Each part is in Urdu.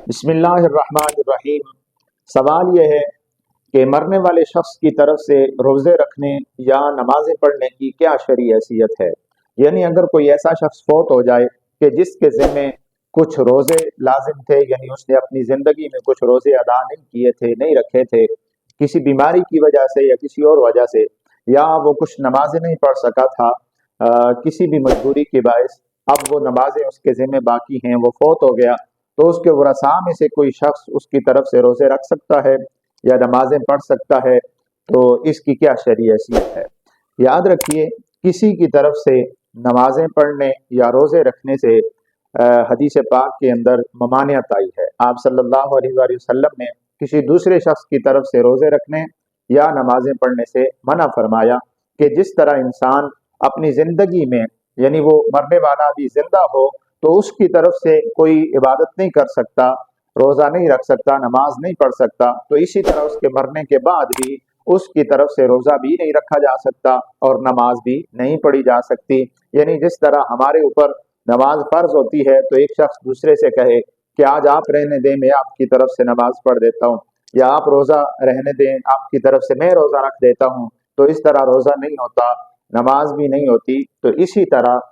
بسم اللہ الرحمن الرحیم۔ سوال یہ ہے کہ مرنے والے شخص کی طرف سے روزے رکھنے یا نمازیں پڑھنے کی کیا شرعی حیثیت ہے؟ یعنی اگر کوئی ایسا شخص فوت ہو جائے کہ جس کے ذمے کچھ روزے لازم تھے، یعنی اس نے اپنی زندگی میں کچھ روزے ادا نہیں کیے تھے، نہیں رکھے تھے، کسی بیماری کی وجہ سے یا کسی اور وجہ سے، یا وہ کچھ نمازیں نہیں پڑھ سکا تھا کسی بھی مجبوری کے باعث، اب وہ نمازیں اس کے ذمے باقی ہیں، وہ فوت ہو گیا، تو اس کے ورثاء میں سے کوئی شخص اس کی طرف سے روزے رکھ سکتا ہے یا نمازیں پڑھ سکتا ہے؟ تو اس کی کیا شرعی حیثیت ہے؟ یاد رکھیے، کسی کی طرف سے نمازیں پڑھنے یا روزے رکھنے سے حدیث پاک کے اندر ممانعت آئی ہے۔ آپ صلی اللہ علیہ وآلہ وسلم نے کسی دوسرے شخص کی طرف سے روزے رکھنے یا نمازیں پڑھنے سے منع فرمایا کہ جس طرح انسان اپنی زندگی میں، یعنی وہ مرنے والا بھی زندہ ہو تو اس کی طرف سے کوئی عبادت نہیں کر سکتا، روزہ نہیں رکھ سکتا، نماز نہیں پڑھ سکتا، تو اسی طرح اس کے مرنے کے بعد بھی اس کی طرف سے روزہ بھی نہیں رکھا جا سکتا اور نماز بھی نہیں پڑھی جا سکتی۔ یعنی جس طرح ہمارے اوپر نماز فرض ہوتی ہے تو ایک شخص دوسرے سے کہے کہ آج آپ رہنے دیں، میں آپ کی طرف سے نماز پڑھ دیتا ہوں، یا آپ روزہ رہنے دیں، آپ کی طرف سے میں روزہ رکھ دیتا ہوں، تو اس طرح روزہ نہیں ہوتا، نماز بھی نہیں ہوتی۔ تو اسی طرح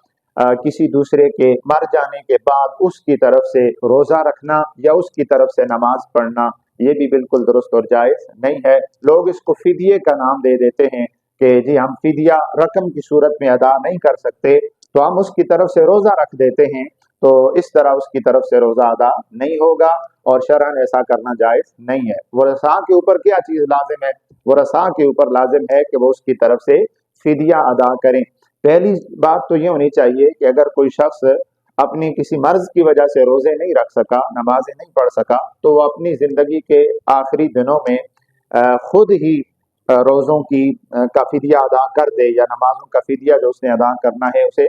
کسی دوسرے کے مر جانے کے بعد اس کی طرف سے روزہ رکھنا یا اس کی طرف سے نماز پڑھنا یہ بھی بالکل درست اور جائز نہیں ہے۔ لوگ اس کو فدیے کا نام دے دیتے ہیں کہ جی ہم فدیہ رقم کی صورت میں ادا نہیں کر سکتے تو ہم اس کی طرف سے روزہ رکھ دیتے ہیں، تو اس طرح اس کی طرف سے روزہ ادا نہیں ہوگا اور شرعاً ایسا کرنا جائز نہیں ہے۔ ورثاء کے اوپر کیا چیز لازم ہے؟ ورثاء کے اوپر لازم ہے کہ وہ اس کی طرف سے فدیہ ادا کریں۔ پہلی بات تو یہ ہونی چاہیے کہ اگر کوئی شخص اپنی کسی مرض کی وجہ سے روزے نہیں رکھ سکا، نمازیں نہیں پڑھ سکا، تو وہ اپنی زندگی کے آخری دنوں میں خود ہی روزوں کی کا فدیہ ادا کر دے یا نمازوں کا فدیہ جو اس نے ادا کرنا ہے اسے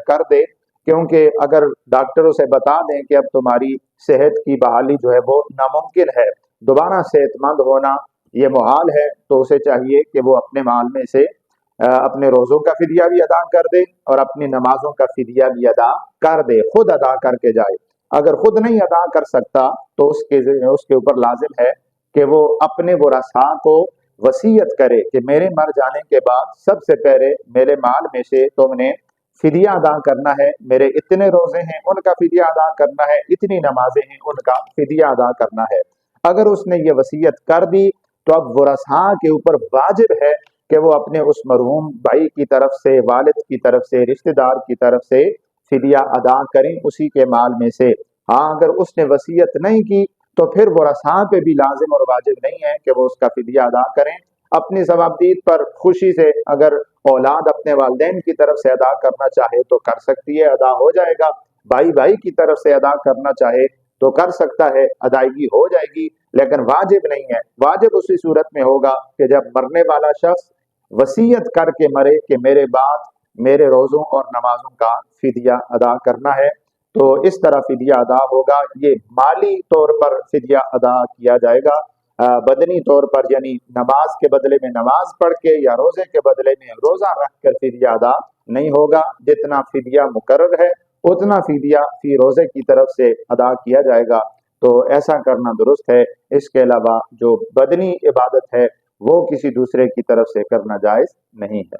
کر دے، کیونکہ اگر ڈاکٹروں سے بتا دیں کہ اب تمہاری صحت کی بحالی جو ہے وہ ناممکن ہے، دوبارہ صحت مند ہونا یہ محال ہے، تو اسے چاہیے کہ وہ اپنے مال میں سے اپنے روزوں کا فدیہ بھی ادا کر دے اور اپنی نمازوں کا فدیہ بھی ادا کر دے، خود ادا کر کے جائے۔ اگر خود نہیں ادا کر سکتا تو اس کے اوپر لازم ہے کہ وہ اپنے ورثاء کو وصیت کرے کہ میرے مر جانے کے بعد سب سے پہلے میرے مال میں سے تم نے فدیہ ادا کرنا ہے، میرے اتنے روزے ہیں ان کا فدیہ ادا کرنا ہے، اتنی نمازیں ہیں ان کا فدیہ ادا کرنا ہے۔ اگر اس نے یہ وصیت کر دی تو اب ورثاء کے اوپر واجب ہے کہ وہ اپنے اس مرحوم بھائی کی طرف سے، والد کی طرف سے، رشتہ دار کی طرف سے فدیہ ادا کریں اسی کے مال میں سے۔ ہاں اگر اس نے وصیت نہیں کی تو پھر ورثاء پہ بھی لازم اور واجب نہیں ہے کہ وہ اس کا فدیہ ادا کریں۔ اپنی ثوابدید پر خوشی سے اگر اولاد اپنے والدین کی طرف سے ادا کرنا چاہے تو کر سکتی ہے، ادا ہو جائے گا۔ بھائی کی طرف سے ادا کرنا چاہے تو کر سکتا ہے، ادائیگی ہو جائے گی، لیکن واجب نہیں ہے۔ واجب اسی صورت میں ہوگا کہ جب مرنے والا شخص وصیت کر کے مرے کہ میرے بعد میرے روزوں اور نمازوں کا فدیہ ادا کرنا ہے، تو اس طرح فدیہ ادا ہوگا۔ یہ مالی طور پر فدیہ ادا کیا جائے گا، بدنی طور پر یعنی نماز کے بدلے میں نماز پڑھ کے یا روزے کے بدلے میں روزہ رکھ کر فدیہ ادا نہیں ہوگا۔ جتنا فدیہ مقرر ہے اتنا فدیہ فی روزے کی طرف سے ادا کیا جائے گا، تو ایسا کرنا درست ہے۔ اس کے علاوہ جو بدنی عبادت ہے وہ کسی دوسرے کی طرف سے کرنا جائز نہیں ہے۔